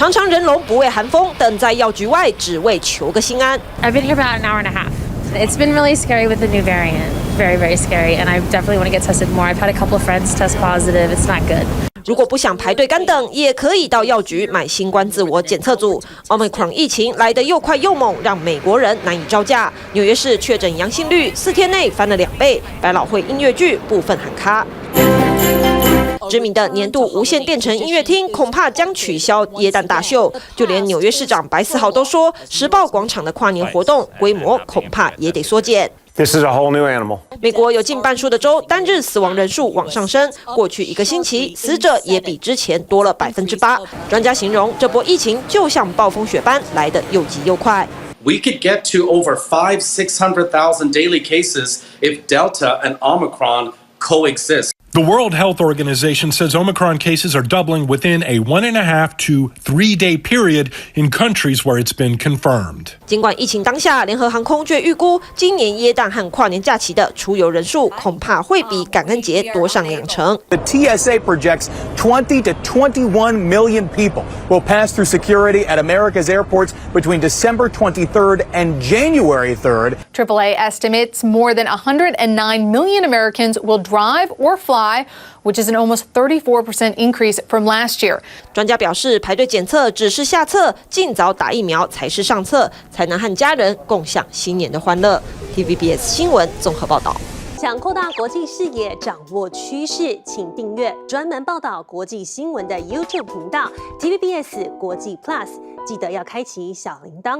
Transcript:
常常人龙不畏寒风，等在药局外只为求个心安。I've been here about an hour and a half. It's been really scary with the new variant. Very, very scary. And I definitely want to get tested more. I've had a couple of friends test positive. It's not good. 如果不想排队干等，也可以到药局买新冠自我检测组。Omicron 疫情来得又快又猛，让美国人难以招架。纽约市确诊阳性率4天内翻了2倍，百老汇音乐剧部分喊卡。知名的年度无线电城音乐厅恐怕将取消耶诞大秀，就连纽约市长白思豪都说，时报广场的跨年活动规模恐怕也得缩减。This is a whole new animal. 美国有近半数的州单日死亡人数往上升，过去1个星期，死者也比之前多了8%。专家形容这波疫情就像暴风雪般来得又急又快。We could get to over 600,000 daily cases if Delta and Omicron coexist. The World Health Organization says Omicron cases are doubling within a 1.5 to 3 day period in countries where it's been confirmed. 尽管疫情当下，联合航空却预估今年耶诞和跨年假期的出游人数恐怕会比感恩节多上2成。The TSA projects 20 to 21 million people will pass through security at America's airports between December 23rd and January 3rd. AAA estimates more than 109 million Americans will drive or fly, which is an almost 34% increase from last year. 专家表示，排队检测只是下策，尽早打疫苗才是上策，才能和家人共享新年的欢乐。TVBS 新闻综合报道。想扩大国际视野，掌握趋势，请订阅专门报道国际新闻的 YouTube 频道 TVBS 国际 Plus， 记得要开启小铃铛哦。